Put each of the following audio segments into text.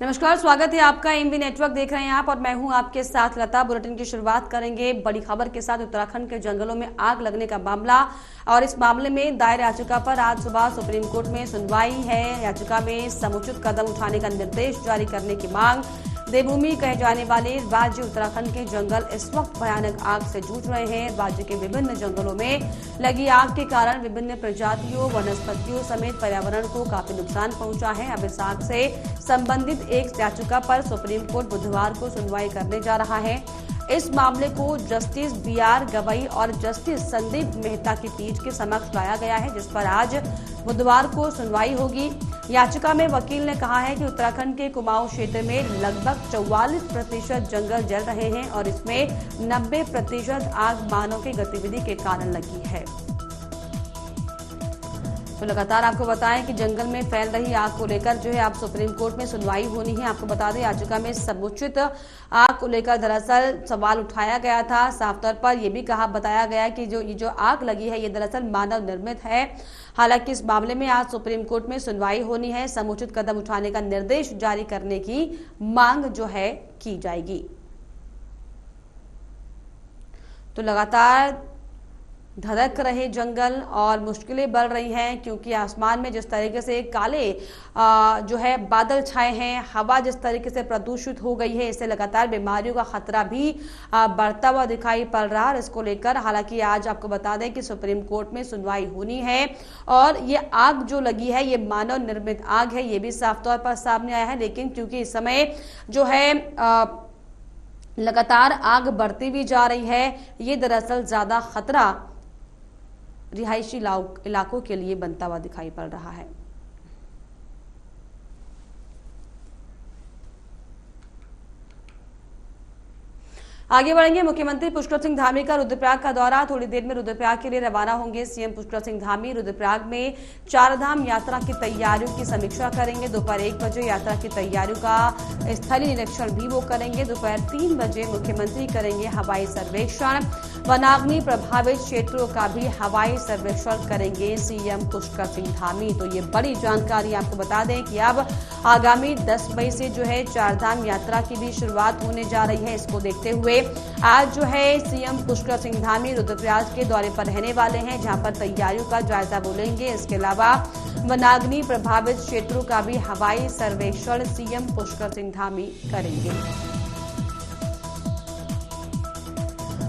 नमस्कार, स्वागत है आपका। एमबी नेटवर्क देख रहे हैं आप और मैं हूं आपके साथ लता। बुलेटिन की शुरुआत करेंगे बड़ी खबर के साथ। उत्तराखंड के जंगलों में आग लगने का मामला और इस मामले में दायर याचिका पर आज सुबह सुप्रीम कोर्ट में सुनवाई है। याचिका में समुचित कदम उठाने का निर्देश जारी करने की मांग। देवभूमि कहे जाने वाले राज्य उत्तराखंड के जंगल इस वक्त भयानक आग से जूझ रहे हैं। राज्य के विभिन्न जंगलों में लगी आग के कारण विभिन्न प्रजातियों, वनस्पतियों समेत पर्यावरण को काफी नुकसान पहुंचा है। अब इस आग से संबंधित एक याचिका पर सुप्रीम कोर्ट बुधवार को सुनवाई करने जा रहा है। इस मामले को जस्टिस BR गवई और जस्टिस संदीप मेहता की पीठ के समक्ष लाया गया है, जिस पर आज बुधवार को सुनवाई होगी। याचिका में वकील ने कहा है कि उत्तराखंड के कुमाऊं क्षेत्र में लगभग 44% जंगल जल रहे हैं और इसमें 90% आग मानव की गतिविधि के कारण लगी है। तो लगातार आपको बताएं कि जंगल में फैल रही आग को लेकर जो है आप सुप्रीम कोर्ट में सुनवाई होनी है। आपको बता दें, याचिका में समुचित आग को लेकर दरअसल सवाल उठाया गया था। साफ तौर पर यह भी बताया गया कि जो आग लगी है ये दरअसल मानव निर्मित है। हालांकि इस मामले में आज सुप्रीम कोर्ट में सुनवाई होनी है। समुचित कदम उठाने का निर्देश जारी करने की मांग जो है की जाएगी। तो लगातार धधक रहे जंगल और मुश्किलें बढ़ रही हैं, क्योंकि आसमान में जिस तरीके से काले जो है बादल छाए हैं, हवा जिस तरीके से प्रदूषित हो गई है, इससे लगातार बीमारियों का खतरा भी बढ़ता हुआ दिखाई पड़ रहा है। इसको लेकर हालांकि आज आपको बता दें कि सुप्रीम कोर्ट में सुनवाई होनी है और ये आग जो लगी है ये मानव निर्मित आग है, ये भी साफ तौर पर सामने आया है। लेकिन क्योंकि इस समय जो है लगातार आग बढ़ती भी जा रही है, ये दरअसल ज्यादा खतरा रिहायशी इलाकों के लिए बनता हुआ दिखाई पड़ रहा है। आगे बढ़ेंगे। मुख्यमंत्री पुष्कर सिंह धामी का रुद्रप्रयाग का दौरा। थोड़ी देर में रुद्रप्रयाग के लिए रवाना होंगे सीएम पुष्कर सिंह धामी। रुद्रप्रयाग में चारधाम यात्रा की तैयारियों की समीक्षा करेंगे। दोपहर 1 बजे यात्रा की तैयारियों का स्थलीय निरीक्षण भी वो करेंगे। दोपहर 3 बजे मुख्यमंत्री करेंगे हवाई सर्वेक्षण। वनाग्नि प्रभावित क्षेत्रों का भी हवाई सर्वेक्षण करेंगे सीएम पुष्कर सिंह धामी। तो ये बड़ी जानकारी आपको बता दें कि अब आगामी 10 मई से जो है चारधाम यात्रा की भी शुरुआत होने जा रही है। इसको देखते हुए आज जो है सीएम पुष्कर सिंह धामी रुद्रप्रयाग के दौरे पर रहने वाले हैं, जहां पर तैयारियों का जायजा वो लेंगे। इसके अलावा वनाग्नि प्रभावित क्षेत्रों का भी हवाई सर्वेक्षण सीएम पुष्कर सिंह धामी करेंगे।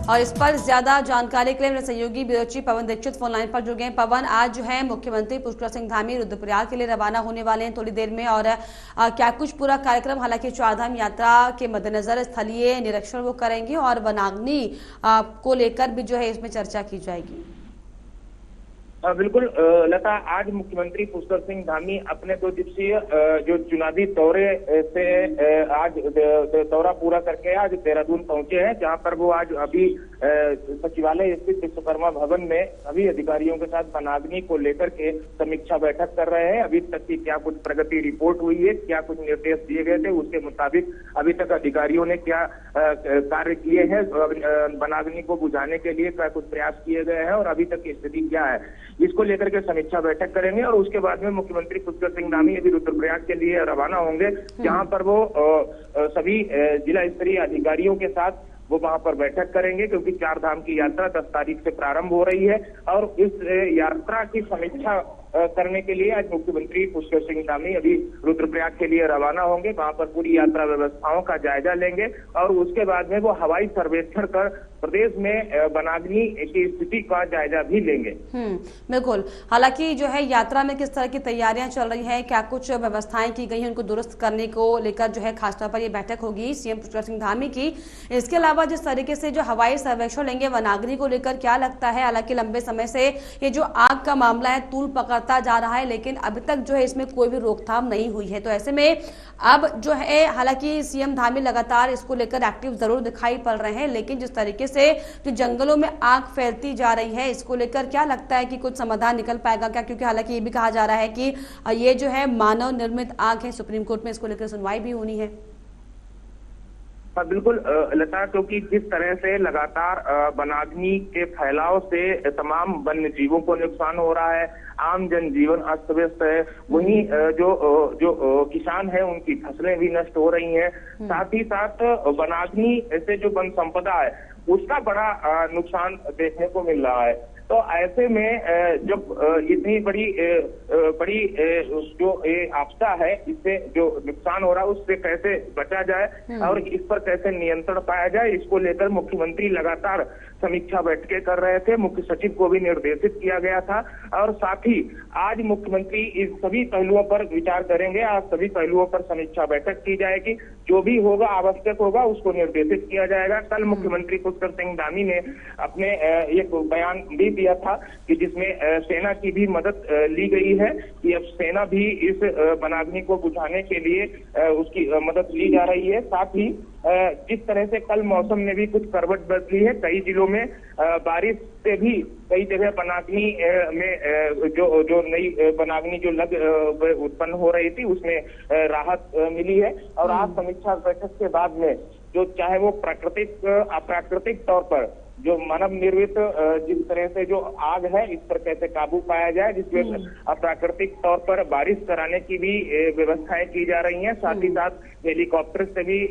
और इस पर ज्यादा जानकारी के लिए मेरे सहयोगी ब्यूरो चीफ पवन दीक्षित फोन लाइन पर जुड़ गए। पवन, आज जो है मुख्यमंत्री पुष्कर सिंह धामी रुद्रप्रयाग के लिए रवाना होने वाले हैं थोड़ी देर में, और क्या कुछ पूरा कार्यक्रम, हालांकि चारधाम यात्रा के मद्देनजर स्थलीय निरीक्षण वो करेंगे और वनाग्नि को लेकर भी जो है इसमें चर्चा की जाएगी। बिल्कुल लता, आज मुख्यमंत्री पुष्कर सिंह धामी अपने 2 दिवसीय जो चुनावी दौरे से आज दौरा पूरा करके आज देहरादून पहुंचे हैं, जहां पर वो आज अभी सचिवालय स्थित विश्वकर्मा भवन में सभी अधिकारियों के साथ वनाग्नि को लेकर के समीक्षा बैठक कर रहे हैं। अभी तक की क्या कुछ प्रगति रिपोर्ट हुई है, क्या कुछ निर्देश दिए गए थे, उसके मुताबिक अभी तक अधिकारियों ने क्या कार्य किए हैं, वनाग्नि को बुझाने के लिए क्या कुछ प्रयास किए गए हैं और अभी तक की स्थिति क्या है, इसको लेकर के समीक्षा बैठक करेंगे। और उसके बाद में मुख्यमंत्री पुष्कर सिंह धामी अभी रुद्रप्रयाग के लिए रवाना होंगे, जहां पर वो सभी जिला स्तरीय अधिकारियों के साथ वो वहां पर बैठक करेंगे, क्योंकि चारधाम की यात्रा 10 तारीख से प्रारंभ हो रही है। और इस यात्रा की समीक्षा करने के लिए आज मुख्यमंत्री पुष्कर सिंह धामी अभी रुद्रप्रयाग के लिए रवाना होंगे। वहां पर पूरी यात्रा व्यवस्थाओं का जायजा लेंगे और उसके बाद में वो हवाई सर्वेक्षण कर प्रदेश में वनाग्नि की स्थिति का जायजा भी लेंगे। बिल्कुल। हालांकि जो है यात्रा में किस तरह की तैयारियां चल रही है, क्या कुछ व्यवस्थाएं की गई हैं उनको दुरुस्त करने को लेकर जो है खासतौर पर ये बैठक होगी सीएम पुष्कर सिंह धामी की। इसके अलावा जिस तरीके से जो हवाई सर्वेक्षण लेंगे वनाग्नि को लेकर क्या लगता है, हालांकि लंबे समय से ये जो आग का मामला है तूल पकड़ता जा रहा है, लेकिन अभी तक जो है इसमें कोई भी रोकथाम नहीं हुई है। तो ऐसे में अब जो है हालांकि सीएम धामी लगातार इसको लेकर एक्टिव जरूर दिखाई पड़ रहे हैं, लेकिन जिस तरीके से जो जंगलों में आग फैलती जा रही है इसको लेकर क्या लगता है कि कुछ समाधान निकल पाएगा क्या? क्योंकि हालांकि ये भी कहा जा रहा है कि ये जो है मानव निर्मित आग है, सुप्रीम कोर्ट में इसको लेकर सुनवाई भी होनी है। हाँ बिल्कुल लता, क्योंकि जिस तरह से लगातार वनाग्नि के फैलाव से तमाम वन्य जीवों को नुकसान हो रहा है, आम जनजीवन अस्त व्यस्त है, वहीं जो किसान है उनकी फसलें भी नष्ट हो रही हैं, साथ ही साथ वनाग्नि से जो वन संपदा है उसका बड़ा नुकसान देखने को मिल रहा है। तो ऐसे में जब इतनी बड़ी जो आपदा है, इससे जो नुकसान हो रहा है उससे कैसे बचा जाए और इस पर कैसे नियंत्रण पाया जाए, इसको लेकर मुख्यमंत्री लगातार समीक्षा बैठकें कर रहे थे। मुख्य सचिव को भी निर्देशित किया गया था और साथ ही आज मुख्यमंत्री इस सभी पहलुओं पर विचार करेंगे। आज सभी पहलुओं पर समीक्षा बैठक की जाएगी, जो भी होगा आवश्यक होगा उसको निर्देशित किया जाएगा। कल मुख्यमंत्री पुष्कर सिंह धामी ने अपने एक बयान भी दिया था कि जिसमें सेना की भी मदद ली गई है कि अब सेना भी इस वनाग्नि को बुझाने के लिए उसकी मदद ली जा रही है। साथ ही जिस तरह से कल मौसम ने भी कुछ करवट बदली है, कई जिलों में बारिश से भी कई जगह वनाग्नि में जो नई वनाग्नि जो उत्पन्न हो रही थी उसमें राहत मिली है। और आज समीक्षा बैठक के बाद में जो चाहे वो प्राकृतिक अप्राकृतिक तौर पर जो मानव निर्मित जिस तरह से जो आग है इस पर कैसे काबू पाया जाए, जिसमें अप्राकृतिक तौर पर बारिश कराने की भी व्यवस्थाएं की जा रही हैं। साथ ही साथ हेलीकॉप्टर से भी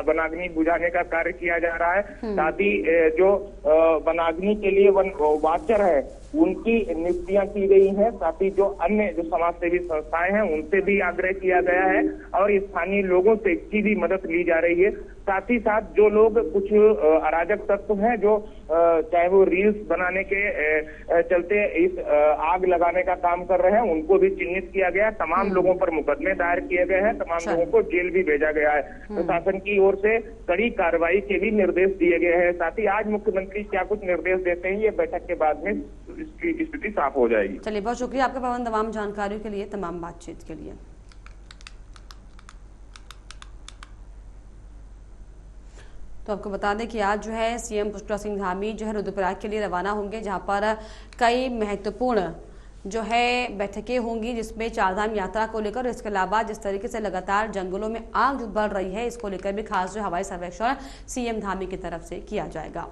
वनाग्नि बुझाने का कार्य किया जा रहा है। साथ ही जो वनाग्नि के लिए वन वाचर है उनकी नियुक्तियां की गई हैं। साथ ही जो अन्य जो समाज सेवी संस्थाएं हैं उनसे भी आग्रह किया गया है और स्थानीय लोगों से की भी मदद ली जा रही है। साथ ही साथ जो लोग कुछ अराजक तत्व हैं जो चाहे वो रील्स बनाने के चलते इस आग लगाने का काम कर रहे हैं उनको भी चिन्हित किया गया। तमाम लोगों पर मुकदमे दायर किए गए हैं, तमाम लोगों को जेल भी भेजा गया है। प्रशासन की ओर से कड़ी कार्रवाई के भी निर्देश दिए गए हैं। साथ ही आज मुख्यमंत्री क्या कुछ निर्देश देते हैं ये बैठक के बाद में इसकी स्थिति साफ हो जाएगी। चलिए, बहुत शुक्रिया आपका पवन, तमाम जानकारियों के लिए, तमाम बातचीत के लिए। तो आपको बता दें कि आज जो है सीएम पुष्कर सिंह धामी जो है रुद्रप्रयाग के लिए रवाना होंगे, जहां पर कई महत्वपूर्ण जो है बैठकें होंगी, जिसमें चारधाम यात्रा को लेकर, इसके अलावा जिस तरीके से लगातार जंगलों में आग बढ़ रही है इसको लेकर भी खास जो हवाई सर्वेक्षण सीएम धामी की तरफ से किया जाएगा।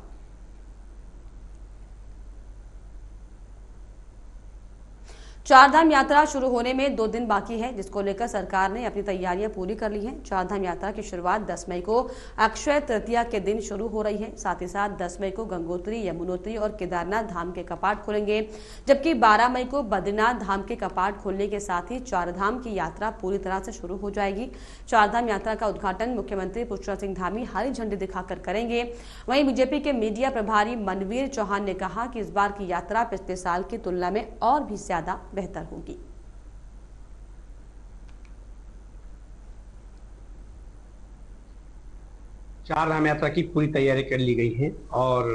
चारधाम यात्रा शुरू होने में 2 दिन बाकी है, जिसको लेकर सरकार ने अपनी तैयारियां पूरी कर ली हैं। चारधाम यात्रा की शुरुआत 10 मई को अक्षय तृतीया के दिन शुरू हो रही है। साथ ही साथ 10 मई को गंगोत्री, यमुनोत्री और केदारनाथ धाम के कपाट खुलेंगे, जबकि 12 मई को बद्रीनाथ धाम के कपाट खुलने के साथ ही चारधाम की यात्रा पूरी तरह से शुरू हो जाएगी। चारधाम यात्रा का उद्घाटन मुख्यमंत्री पुष्कर सिंह धामी हरी झंडी दिखाकर करेंगे। वहीं बीजेपी के मीडिया प्रभारी मनवीर चौहान ने कहा कि इस बार की यात्रा पिछले साल की तुलना में और भी ज्यादा बेहतर होगी। चारधाम यात्रा की पूरी तैयारी कर ली गई है और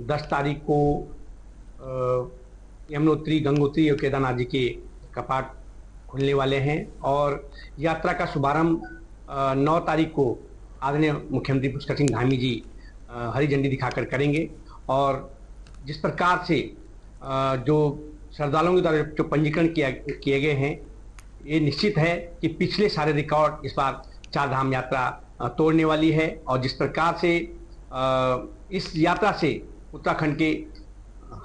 10 तारीख को यमुनोत्री, गंगोत्री और केदारनाथ जी के कपाट खुलने वाले हैं और यात्रा का शुभारंभ 9 तारीख को आदरणीय मुख्यमंत्री पुष्कर सिंह धामी जी हरी झंडी दिखाकर करेंगे। और जिस प्रकार से जो श्रद्धालुओं के द्वारा जो पंजीकरण किए गए हैं, ये निश्चित है कि पिछले सारे रिकॉर्ड इस बार चारधाम यात्रा तोड़ने वाली है। और जिस प्रकार से इस यात्रा से उत्तराखंड के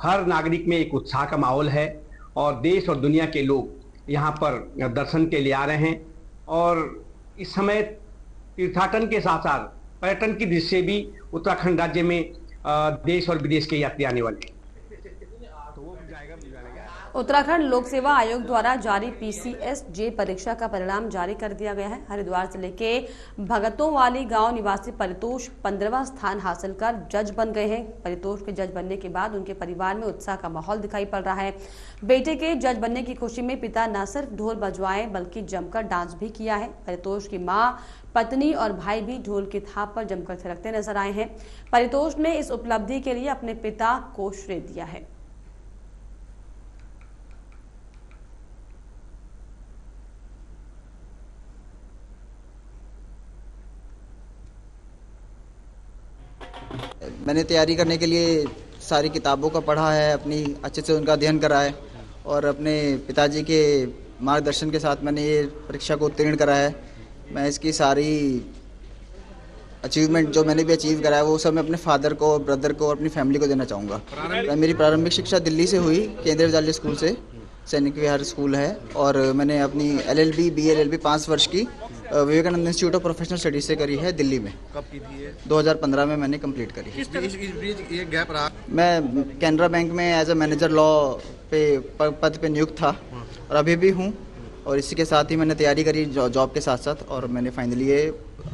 हर नागरिक में एक उत्साह का माहौल है और देश और दुनिया के लोग यहाँ पर दर्शन के लिए आ रहे हैं। और इस समय तीर्थाटन के साथ साथ पर्यटन की दृष्टि से भी उत्तराखंड राज्य में देश और विदेश के यात्री आने वाले हैं। उत्तराखंड लोक सेवा आयोग द्वारा जारी PCSJ परीक्षा का परिणाम जारी कर दिया गया है। हरिद्वार जिले के भगतोंवाली गांव निवासी परितोष 15वां स्थान हासिल कर जज बन गए हैं। परितोष के जज बनने के बाद उनके परिवार में उत्साह का माहौल दिखाई पड़ रहा है। बेटे के जज बनने की खुशी में पिता न सिर्फ ढोल बजवाए बल्कि जमकर डांस भी किया है। परितोष की मां, पत्नी और भाई भी ढोल की थाप पर जमकर थिरकते नजर आए हैं। परितोष ने इस उपलब्धि के लिए अपने पिता को श्रेय दिया है। मैंने तैयारी करने के लिए सारी किताबों का पढ़ा है, अपनी अच्छे से उनका अध्ययन करा है और अपने पिताजी के मार्गदर्शन के साथ मैंने ये परीक्षा को उत्तीर्ण करा है। मैं इसकी सारी अचीवमेंट जो मैंने भी अचीव करा है वो सब मैं अपने फादर को, ब्रदर को और अपनी फैमिली को देना चाहूँगा। मेरी प्रारंभिक शिक्षा दिल्ली से हुई, केंद्रीय विद्यालय स्कूल से, सैनिक विहार स्कूल है। और मैंने अपनी LLB BLLB 5 वर्ष की Vivekananda institute of professional studies से करी है दिल्ली में। कब की थी ये? 2015 में मैंने कंप्लीट करी। इस बीच ये गैप रहा? मैं कैनरा बैंक में एज अ मैनेजर लॉ पे पद पे नियुक्त था और अभी भी हूँ। और इसी के साथ ही मैंने तैयारी करी जॉब के साथ साथ, और मैंने फाइनली ये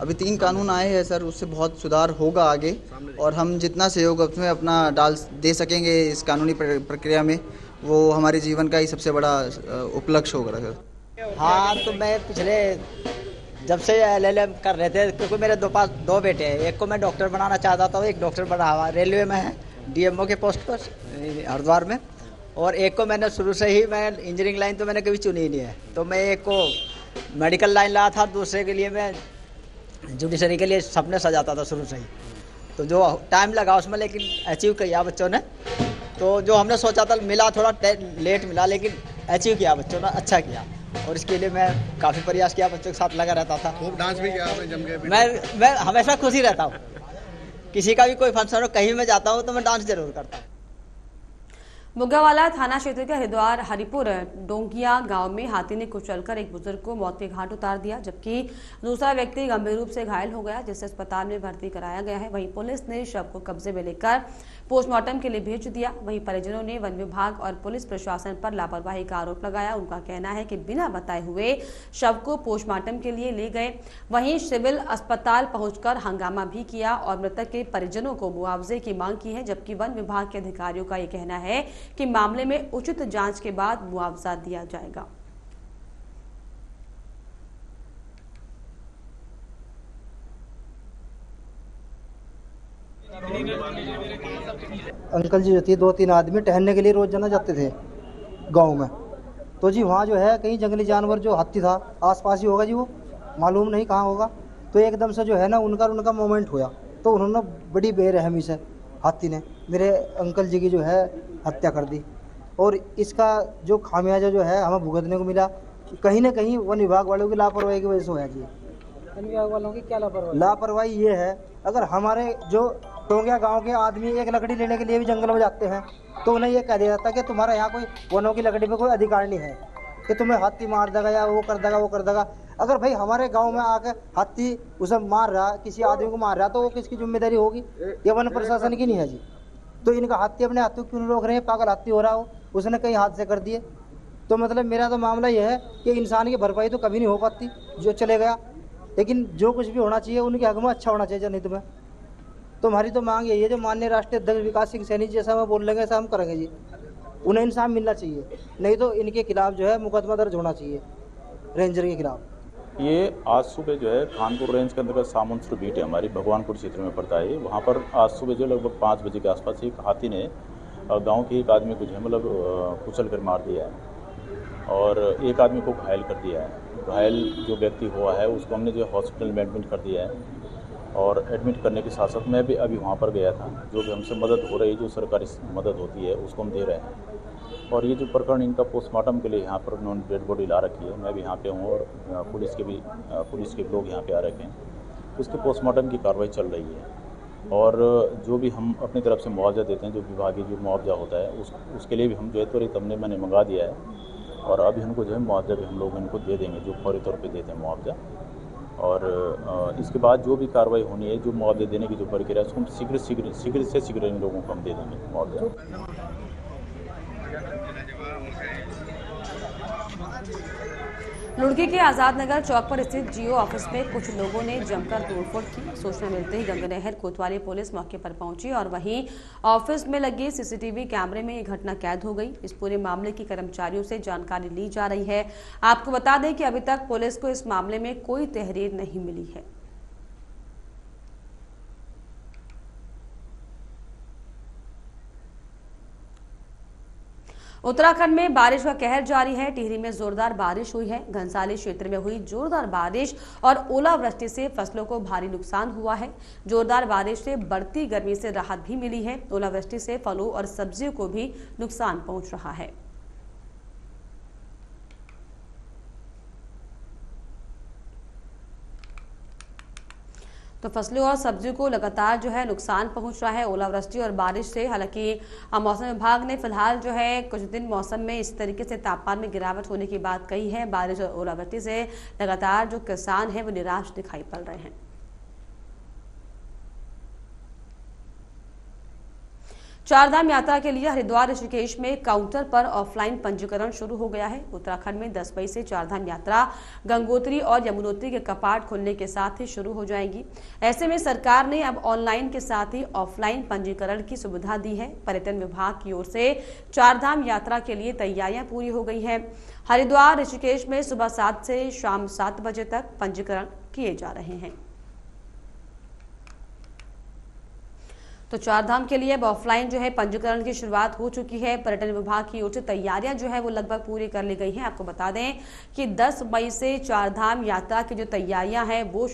अभी 3 कानून आए हैं सर, उससे बहुत सुधार होगा आगे। और हम जितना सहयोग उसमें अपना दे सकेंगे इस कानूनी प्रक्रिया में, वो हमारे जीवन का ही सबसे बड़ा उपलक्ष्य होगा सर। हाँ, तो मैं पिछले जब से LLM कर रहे थे, क्योंकि मेरे दो बेटे हैं। एक को मैं डॉक्टर बनाना चाहता था, एक डॉक्टर बना हुआ रेलवे में है, DMO के पोस्ट पर हरिद्वार में। और एक को मैंने शुरू से ही, मैं इंजीनियरिंग लाइन तो मैंने कभी चुनी ही नहीं है, तो मैं एक को मेडिकल लाइन लाया था, दूसरे के लिए मैं जुडिशरी के लिए सपने सजाता था शुरू से ही। तो जो टाइम लगा उसमें, लेकिन अचीव किया बच्चों ने। तो जो हमने सोचा था मिला, थोड़ा लेट मिला, लेकिन अचीव किया बच्चों ने, अच्छा किया। और इसके लिए मैं काफ़ी प्रयास किया, बच्चों के साथ लगा रहता था। खूब डांस भी किया आपने जम के? मैं हमेशा खुश ही रहता हूँ। किसी का भी कोई फंक्शन हो, कहीं मैं जाता हूँ तो मैं डांस जरूर करता हूँ। मुग्गावाला थाना क्षेत्र के हरिद्वार हरिपुर डोंगिया गांव में हाथी ने कुचलकर एक बुजुर्ग को मौत के घाट उतार दिया, जबकि दूसरा व्यक्ति गंभीर रूप से घायल हो गया, जिसे अस्पताल में भर्ती कराया गया है। वहीं पुलिस ने शव को कब्जे में लेकर पोस्टमार्टम के लिए भेज दिया। वहीं परिजनों ने वन विभाग और पुलिस प्रशासन पर लापरवाही का आरोप लगाया। उनका कहना है कि बिना बताए हुए शव को पोस्टमार्टम के लिए ले गए। वहीं सिविल अस्पताल पहुंचकर हंगामा भी किया और मृतक के परिजनों को मुआवजे की मांग की है, जबकि वन विभाग के अधिकारियों का ये कहना है कि मामले में उचित जांच के बाद मुआवजा दिया जाएगा। अंकल जी जो थी, 2-3 आदमी टहलने के लिए रोजाना जाते थे गांव में। तो जी वहाँ जो है कहीं जंगली जानवर जो हाथी था आसपास ही होगा जी, वो मालूम नहीं कहाँ होगा। तो एकदम से जो है ना उनका मोमेंट हुआ, तो उन्होंने बड़ी बेरहमी से हाथी ने मेरे अंकल जी की जो है हत्या कर दी। और इसका जो खामियाजा जो है हमें भुगतने को मिला, कहीं ना कहीं वन विभाग वालों की लापरवाही की वजह से होया जी। वन विभाग वालों की क्या लापरवाही ये है, अगर हमारे जो टोंगिया गांव के आदमी एक लकड़ी लेने के लिए भी जंगल में जाते हैं, तो उन्हें ये कह दिया जाता है कि तुम्हारा यहाँ कोई वनों की लकड़ी पे कोई अधिकार नहीं है, कि तुम्हें हाथी मार देगा या वो कर देगा। अगर भाई हमारे गांव में आके हाथी उसे मार रहा, किसी आदमी को मार रहा, तो वो किसकी जिम्मेदारी होगी? ये वन प्रशासन की नहीं है जी। तो इनका हाथी अपने हाथों क्यों रोक रहे हैं? पागल हाथी हो रहा हो, उसने कहीं हाथ से कर दिए। तो मतलब मेरा तो मामला यह है कि इंसान की भरपाई तो कभी नहीं हो पाती, जो चले गया, लेकिन जो कुछ भी होना चाहिए उनके हक में अच्छा होना चाहिए जनहित में। तो हमारी तो मांग यही है, जो माननीय राष्ट्रीय अध्यक्ष विकास सिंह सैनी जैसा मैं बोल लेंगे ऐसा हम करेंगे जी। उन्हें इंसाफ मिलना चाहिए, नहीं तो इनके खिलाफ जो है मुकदमा दर्ज होना चाहिए रेंजर के खिलाफ। ये आज सुबह जो है खानपुर रेंज के अंतर्गत सामुंसर बीट है हमारी, भगवानपुर क्षेत्र में पड़ता है। वहाँ पर आज सुबह जो लगभग 5 बजे के आसपास एक हाथी ने गांव के एक आदमी को जो है मतलब कुचल कर मार दिया है और एक आदमी को घायल कर दिया है। घायल जो व्यक्ति हुआ है उसको हमने जो हॉस्पिटल में एडमिट कर दिया है, और एडमिट करने के साथ साथ मैं भी अभी वहाँ पर गया था। जो भी हमसे मदद हो रही है, जो सरकारी मदद होती है उसको हम दे रहे हैं। और ये जो प्रकरण इनका पोस्टमार्टम के लिए यहाँ पर उन्होंने डेड बॉडी ला रखी है, मैं भी यहाँ पे हूँ और पुलिस के लोग यहाँ पे आ रखे हैं। उसके पोस्टमार्टम की कार्रवाई चल रही है और जो भी हम अपनी तरफ से मुआवजा देते हैं, जो विभागीय जो मुआवजा होता है उसके लिए भी हम जो है त्वरित मैंने मंगा दिया है और अभी उनको जो है मुआवजा भी हम लोग इनको दे देंगे, जो फौरी तौर पे देते हैं मुआवजा। और इसके बाद जो भी कार्रवाई होनी है, जो मुआवजे देने की जो प्रक्रिया है, उसको हम शीघ्र से शीघ्र इन लोगों को हम दे देंगे मुआवजा। लुड़की के आजाद नगर चौक पर स्थित जियो ऑफिस में कुछ लोगों ने जमकर तोड़फोड़ की। सूचना मिलते ही गंगनहर कोतवाली पुलिस मौके पर पहुंची और वहीं ऑफिस में लगे सीसीटीवी कैमरे में ये घटना कैद हो गई। इस पूरे मामले की कर्मचारियों से जानकारी ली जा रही है। आपको बता दें कि अभी तक पुलिस को इस मामले में कोई तहरीर नहीं मिली है। उत्तराखंड में बारिश का कहर जारी है। टिहरी में जोरदार बारिश हुई है। घनसाली क्षेत्र में हुई जोरदार बारिश और ओलावृष्टि से फसलों को भारी नुकसान हुआ है। जोरदार बारिश से बढ़ती गर्मी से राहत भी मिली है। ओलावृष्टि से फलों और सब्जियों को भी नुकसान पहुंच रहा है। तो फसलों और सब्जियों को लगातार जो है नुकसान पहुंच रहा है ओलावृष्टि और बारिश से। हालांकि मौसम विभाग ने फिलहाल जो है कुछ दिन मौसम में इस तरीके से तापमान में गिरावट होने की बात कही है। बारिश और ओलावृष्टि से लगातार जो किसान हैं वो निराश दिखाई पड़ रहे हैं। चारधाम यात्रा के लिए हरिद्वार ऋषिकेश में काउंटर पर ऑफलाइन पंजीकरण शुरू हो गया है। उत्तराखंड में 10 मई से चारधाम यात्रा गंगोत्री और यमुनोत्री के कपाट खुलने के साथ ही शुरू हो जाएंगी। ऐसे में सरकार ने अब ऑनलाइन के साथ ही ऑफलाइन पंजीकरण की सुविधा दी है। पर्यटन विभाग की ओर से चारधाम यात्रा के लिए तैयारियां पूरी हो गई है। हरिद्वार ऋषिकेश में सुबह 7 से शाम 7 बजे तक पंजीकरण किए जा रहे हैं। तो चारधाम के लिए अब ऑफलाइन जो है पंजीकरण की शुरुआत हो चुकी है। पर्यटन विभाग की ओर से तैयारियां जो है वो लगभग पूरी कर ली गई हैं। आपको बता दें कि 10 मई से चारधाम यात्रा की जो तैयारियां हैं वो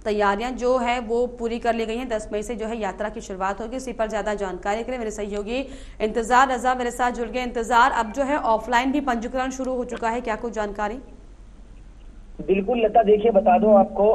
तैयारियां जो है वो पूरी कर ली गई हैं। 10 मई से जो है यात्रा की शुरुआत होगी। इसी पर ज्यादा जानकारी के लिए मेरे सहयोगी इंतजार रजा मेरे साथ जुड़ गए। इंतजार, अब जो है ऑफलाइन भी पंजीकरण शुरू हो चुका है, क्या कुछ जानकारी? बिल्कुल लता, देखिए बता दूं आपको,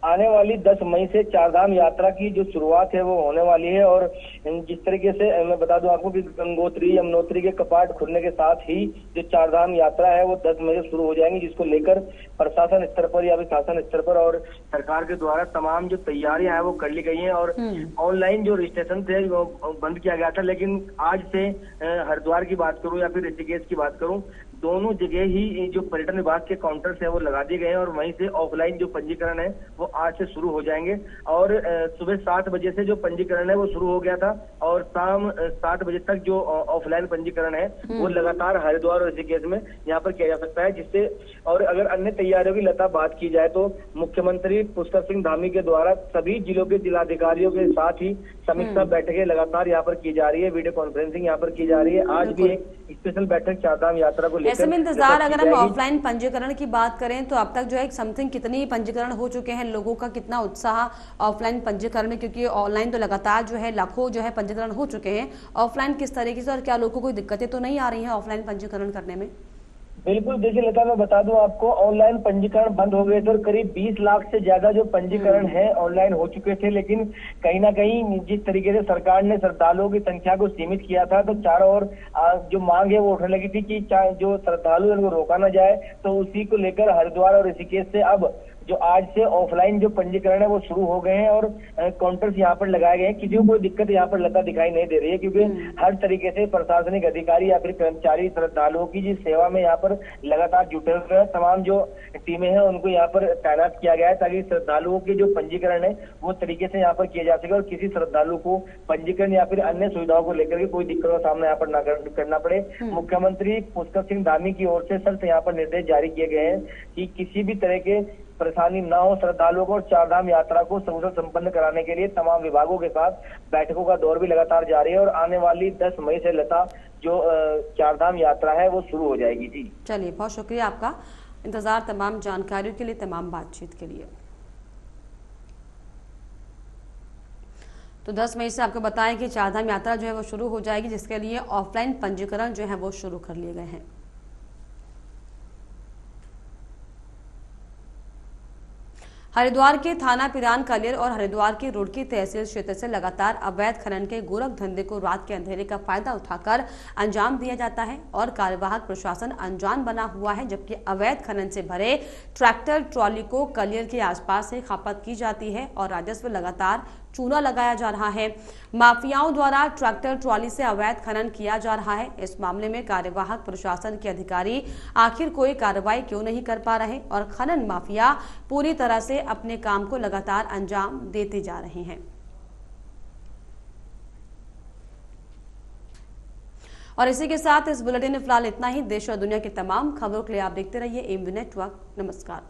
आने वाली 10 मई से चारधाम यात्रा की जो शुरुआत है वो होने वाली है। और जिस तरीके से मैं बता दूं आपको कि गंगोत्री यमुनोत्री के कपाट खुलने के साथ ही जो चारधाम यात्रा है वो 10 मई से शुरू हो जाएंगी, जिसको लेकर प्रशासन स्तर पर या फिर शासन स्तर पर और सरकार के द्वारा तमाम जो तैयारियां हैं वो कर ली गई हैं। और ऑनलाइन जो रजिस्ट्रेशन थे वो बंद किया गया था, लेकिन आज से हरिद्वार की बात करूं या फिर ऋषिकेश की बात करूं, दोनों जगह ही जो पर्यटन विभाग के काउंटर्स है वो लगा दिए गए हैं। और वहीं से ऑफलाइन जो पंजीकरण है वो आज से शुरू हो जाएंगे। और सुबह 7 बजे से जो पंजीकरण है वो शुरू हो गया था और शाम 7 बजे तक जो ऑफलाइन पंजीकरण है वो लगातार हरिद्वार और ऋषिकेश में यहाँ पर किया जा सकता है। जिससे और अगर अन्य तैयारियों की लता बात की जाए तो मुख्यमंत्री पुष्कर सिंह धामी के द्वारा सभी जिलों के जिलाधिकारियों के साथ ही समीक्षा बैठकें लगातार यहाँ पर की जा रही है, वीडियो कॉन्फ्रेंसिंग यहाँ पर की जा रही है। आज भी एक स्पेशल बैठक चारधाम यात्रा को ऐसे में इंतजार, अगर हम ऑफलाइन पंजीकरण की बात करें तो अब तक जो है समथिंग कितनी पंजीकरण हो चुके हैं, लोगों का कितना उत्साह ऑफलाइन पंजीकरण में, क्योंकि ऑनलाइन तो लगातार जो है लाखों जो है पंजीकरण हो चुके हैं, ऑफलाइन किस तरीके से और क्या लोगों को कोई दिक्कतें तो नहीं आ रही हैं ऑफलाइन पंजीकरण करने में? बिल्कुल, देखिए लता, मैं बता दूं आपको, ऑनलाइन पंजीकरण बंद हो गए थे और करीब 20 लाख से ज्यादा जो पंजीकरण है ऑनलाइन हो चुके थे। लेकिन कहीं ना कहीं जिस तरीके से सरकार ने श्रद्धालुओं की संख्या को सीमित किया था तो चारों ओर जो मांग है वो उठने लगी थी कि जो श्रद्धालु है उनको रोका ना जाए। तो उसी को लेकर हरिद्वार और ऋषिकेश से अब जो आज से ऑफलाइन जो पंजीकरण है वो शुरू हो गए हैं और काउंटर्स यहाँ पर लगाए गए हैं। किसी को कोई दिक्कत यहाँ पर लता दिखाई नहीं दे रही है, क्योंकि हर तरीके से प्रशासनिक अधिकारी या फिर कर्मचारी श्रद्धालुओं की जिस सेवा में यहाँ पर लगातार जुटे हुए हैं, तमाम जो टीमें हैं उनको यहाँ पर तैनात किया गया है ताकि श्रद्धालुओं के जो पंजीकरण है वो तरीके से यहाँ पर किए जा सके और किसी श्रद्धालु को पंजीकरण या फिर अन्य सुविधाओं को लेकर के कोई दिक्कत का सामना यहाँ पर न करना पड़े। मुख्यमंत्री पुष्कर सिंह धामी की ओर से सख्त यहाँ पर निर्देश जारी किए गए हैं कि किसी भी तरह के परेशानी न हो श्रद्धालुओं को और चारधाम यात्रा को सकुशल संपन्न कराने के लिए तमाम विभागों के साथ बैठकों का दौर भी लगातार जारी है। और आने वाली 10 मई से लता जो चारधाम यात्रा है वो शुरू हो जाएगी। जी चलिए, बहुत शुक्रिया आपका इंतजार, तमाम जानकारियों के लिए, तमाम बातचीत के लिए। तो 10 मई से आपको बताएं कि चारधाम यात्रा जो है वो शुरू हो जाएगी, जिसके लिए ऑफलाइन पंजीकरण जो है वो शुरू कर लिए गए हैं। हरिद्वार के थाना पिरान कलियर और हरिद्वार के रुड़की तहसील क्षेत्र से लगातार अवैध खनन के गोरख धंधे को रात के अंधेरे का फायदा उठाकर अंजाम दिया जाता है और कार्यवाहक प्रशासन अनजान बना हुआ है। जबकि अवैध खनन से भरे ट्रैक्टर ट्रॉली को कलियर के आसपास से खपत की जाती है और राजस्व लगातार चूना लगाया जा रहा है। माफियाओं द्वारा ट्रैक्टर ट्रॉली से अवैध खनन किया जा रहा है। इस मामले में कार्यवाहक प्रशासन के अधिकारी आखिर कोई कार्रवाई क्यों नहीं कर पा रहे और खनन माफिया पूरी तरह से अपने काम को लगातार अंजाम देते जा रहे हैं। और इसी के साथ इस बुलेटिन में फिलहाल इतना ही। देश और दुनिया की तमाम खबरों के लिए आप देखते रहिए एमबी नेटवर्क। नमस्कार।